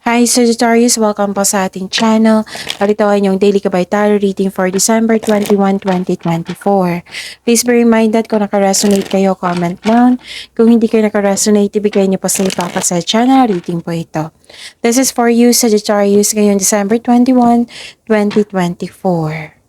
Hi Sagittarius, welcome po sa ating channel. Ito ay inyong daily kabay tarot reading for December 21, 2024. Please be reminded kung naka-resonate kayo, comment down. Kung hindi kayo naka-resonate, ibigay niyo po sa ipaka sa channel reading po ito. This is for you Sagittarius ngayong December 21, 2024.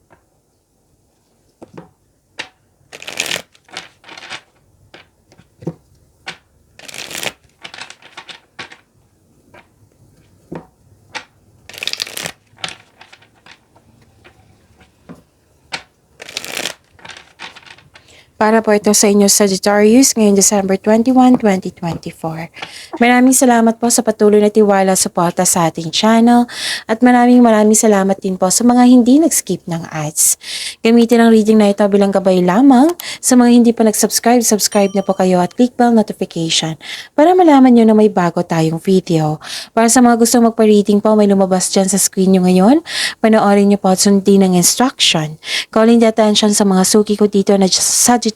Para po ito sa inyo Sagittarius ngayong December 21, 2024. Maraming salamat po sa patuloy na tiwala suporta sa ating channel at maraming salamat din po sa mga hindi nag-skip ng ads. Gamitin ang reading na ito bilang gabay lamang. Sa mga hindi pa nag-subscribe, subscribe na po kayo at click bell notification para malaman nyo na may bago tayong video. Para sa mga gusto magpa-reading po, may lumabas dyan sa screen nyo ngayon. Panoorin nyo po at sundin ang instruction. Calling the attention sa mga suki ko dito na Sagittarius.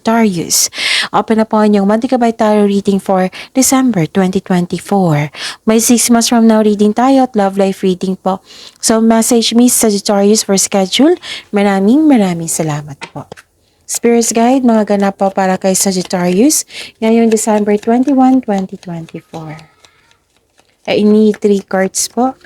Open na po ang inyong monthly kabay tarot reading for December 2024. May 6 months from now reading tayo at love life reading po. So message me Sagittarius for schedule. Maraming salamat po. Spirits Guide, mga ganap po para kay Sagittarius ngayong December 21, 2024. I need 3 cards po.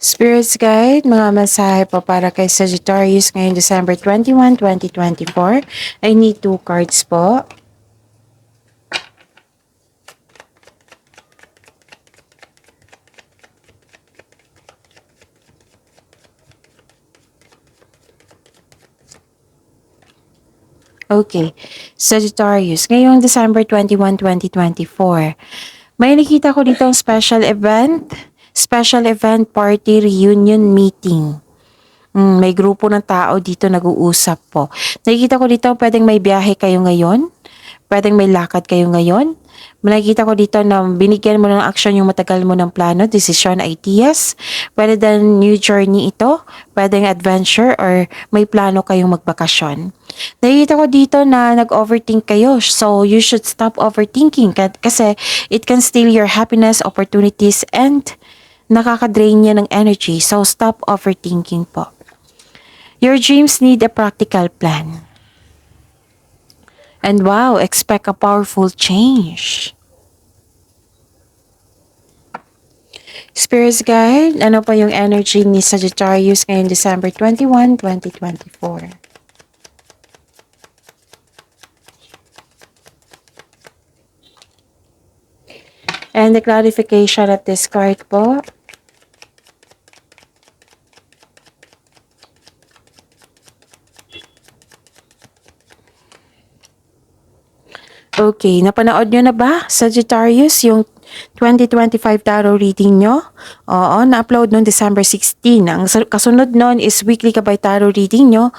Spirits Guide, mga mensahe po para kay Sagittarius ngayong December 21, 2024. I need 2 cards po. Okay, Sagittarius, ngayong December 21, 2024. May nakita ko dito special event party reunion meeting. May grupo ng tao dito nag-uusap po. Nakikita ko dito pwedeng may biyahe kayo ngayon, pwedeng may lakad kayo ngayon. Nakikita ko dito na binigyan mo ng action yung matagal mo ng plano, decision, ideas. Pwede din new journey ito, pwedeng adventure or may plano kayong magbakasyon. Nakikita ko dito na nag-overthink kayo, so you should stop overthinking kasi it can steal your happiness, opportunities, and nakaka-drain niya ng energy. So stop overthinking po. Your dreams need a practical plan. And wow, expect a powerful change. Spirits Guide, ano pa yung energy ni Sagittarius ngayong December 21, 2024? And the clarification of this card po. Okay, napanood nyo na ba, Sagittarius, yung 2025 tarot reading nyo? Oo, na-upload noong December 16. Ang kasunod nun is weekly kabay tarot reading nyo.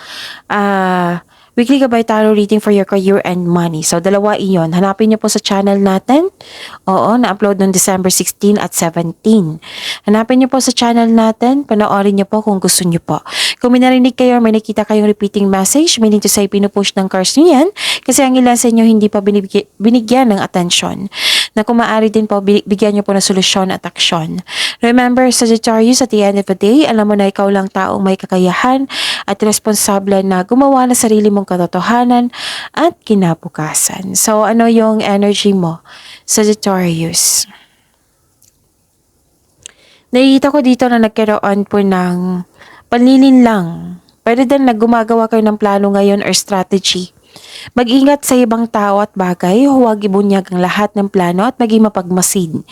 Weekly kabay tarot reading for your career and money. So, dalawa iyon. Hanapin nyo po sa channel natin. Oo, na-upload noong December 16 at 17. Hanapin nyo po sa channel natin. Panoorin nyo po kung gusto nyo po. Kung may narinig kayo, may nakita kayong repeating message, meaning to say, pinupush ng cards nyo yan. Kasi ang ilan sa inyo hindi pa binigyan ng atensyon. Na kung maaari din po, bigyan nyo po ng solusyon at aksyon. Remember, Sagittarius, at the end of the day, alam mo na ikaw lang taong may kakayahan at responsable na gumawa ng sarili mong katotohanan at kinabukasan. So, ano yung energy mo, Sagittarius? Nakikita ko dito na nagkaroon po ng panlilin lang. Pwede din na gumagawa kayo ng plano ngayon or strategy. Mag-ingat sa ibang tao at bagay, huwag ibunyag ang lahat ng plano at maging mapagmasid.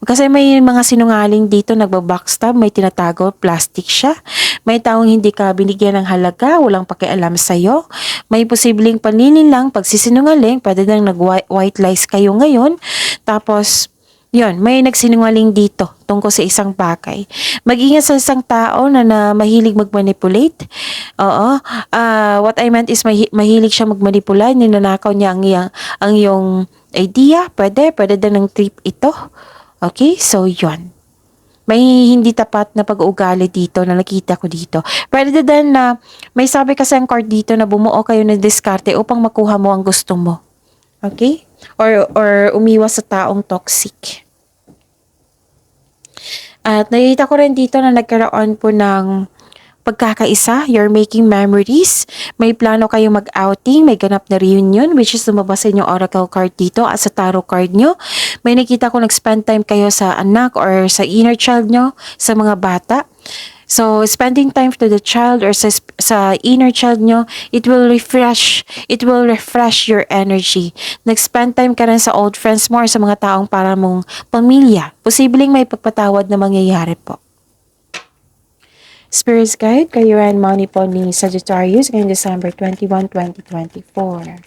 Kasi may mga sinungaling dito nagbabackstab, may tinatago, plastic siya. May taong hindi ka binigyan ng halaga, walang pakialam sa'yo. May posibleng panlilinlang, pagsisinungaling, pwede nang nag-white lies kayo ngayon. Tapos, yun, may nagsinungaling dito tungkol sa isang bagay. Mag-ingat sa isang tao na mahilig mag-manipulate. Oo. What I meant is mahilig siya mag-manipulate, ninanakaw niya ang iyong idea. Pwede din ng trip ito. Okay? So, yun. May hindi tapat na pag-uugali dito na nakita ko dito. Pwede din na may sabi kasi ang card dito na bumuo kayo ng diskarte upang makuha mo ang gusto mo. Okay? Or umiwas sa taong toxic. At nakita ko rin dito na nagkaroon po ng pagkakaisa, you're making memories, may plano kayong mag-outing, may ganap na reunion, which is lumabas sa inyong oracle card dito at sa tarot card nyo. May nakita ko nag-spend time kayo sa anak or sa inner child nyo, sa mga bata. So, spending time to the child or sa inner child nyo, it will refresh your energy. Nag-spend time ka rin sa old friends mo or sa mga taong para mong pamilya. Posibleng may pagpatawad na mangyayari po. Spirit's Guide, kayo and money po ni Sagittarius ngayong December 21, 2024.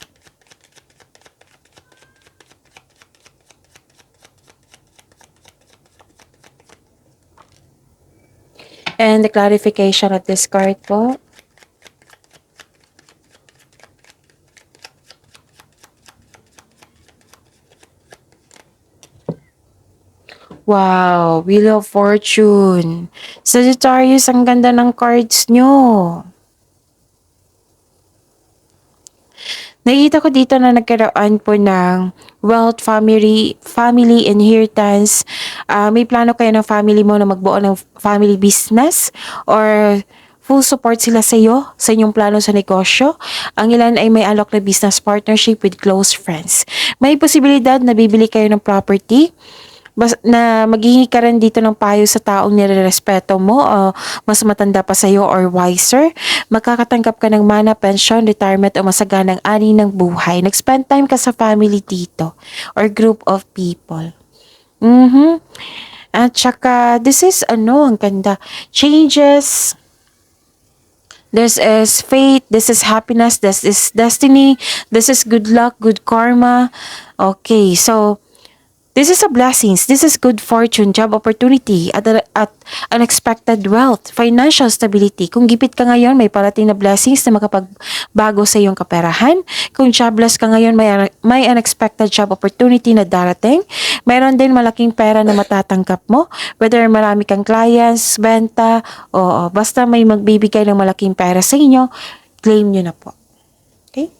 And the clarification of this card po. Wow, Wheel of Fortune. Sagittarius, ang ganda ng cards nyo. Nakita ko dito na nagkaroon po ng wealth, family inheritance. May plano kayo ng family mo na magbuo ng family business or full support sila sa iyo, sa inyong plano sa negosyo. Ang ilan ay may alok na business partnership with close friends. May posibilidad na bibili kayo ng property na maghingi ka rin dito ng payo sa taong nirerespeto mo o mas matanda pa sa'yo or wiser. Makakatanggap ka ng mana, pension, retirement o masaganang ani ng buhay. Nag-spend time ka sa family dito or group of people. At saka, this is ang ganda. Changes. This is fate, this is happiness, this is destiny, this is good luck, good karma. Okay, so this is a blessings. This is good fortune, job opportunity, at unexpected wealth, financial stability. Kung gipit ka ngayon, may parating na blessings na makapagbago sa iyong kaperahan. Kung jobless ka ngayon, may unexpected job opportunity na darating. Mayroon din malaking pera na matatanggap mo. Whether marami kang clients, benta, o basta may magbibigay ng malaking pera sa inyo, claim nyo na po. Okay?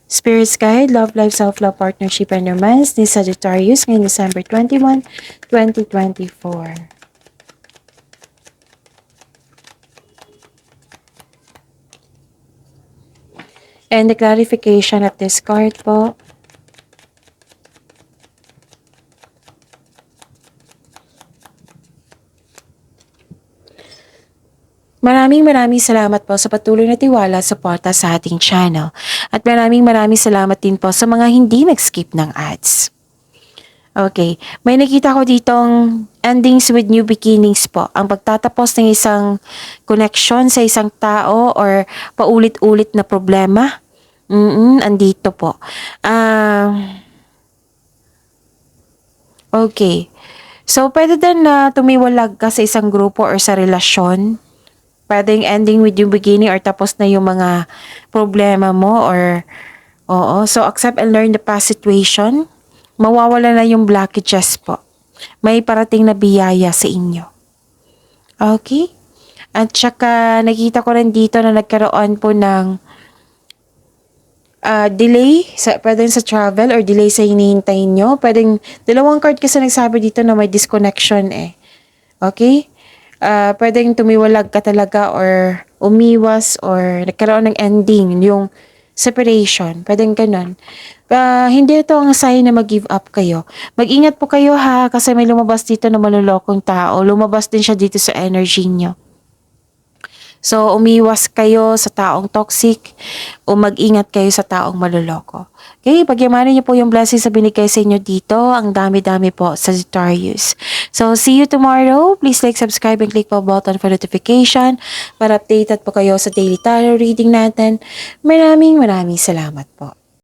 Spirit's Guide, Love Life, Self-Love, Partnership, and Romance ni Sagittarius ngayong December 21, 2024. And the clarification of this card po. Maraming salamat po sa patuloy na tiwala at suporta sa ating channel. At maraming salamat din po sa mga hindi nag-skip ng ads. Okay, may nakita ko ditong endings with new beginnings po. Ang pagtatapos ng isang connection sa isang tao or paulit-ulit na problema. Andito po. Okay. So, pwede din na tumiwalag ka sa isang grupo or sa relasyon. Pwedeng ending with yung beginning or tapos na yung mga problema mo or so accept and learn the past situation. Mawawala na yung blockages po. May parating na biyaya sa inyo. Okay? At saka nakita ko rin dito na nagkaroon po ng delay, pwedeng sa travel or delay sa hinihintay nyo. Pwedeng, dalawang card kasi nagsabi dito na may disconnection eh. Okay? Pwedeng tumiwalag ka talaga or umiwas or nagkaroon ng ending, yung separation. Pwedeng ganun. Hindi ito ang sign na mag-give up kayo. Mag-ingat po kayo ha, kasi may lumabas dito na malulokong tao. Lumabas din siya dito sa energy nyo. So, umiwas kayo sa taong toxic o mag-ingat kayo sa taong maluloko. Okay, pagyamanin niyo po yung blessings na binigay sa inyo dito. Ang dami-dami po, Sagittarius. So, see you tomorrow. Please like, subscribe, and click po button for notification para updated po kayo sa daily tarot reading natin. Maraming salamat po.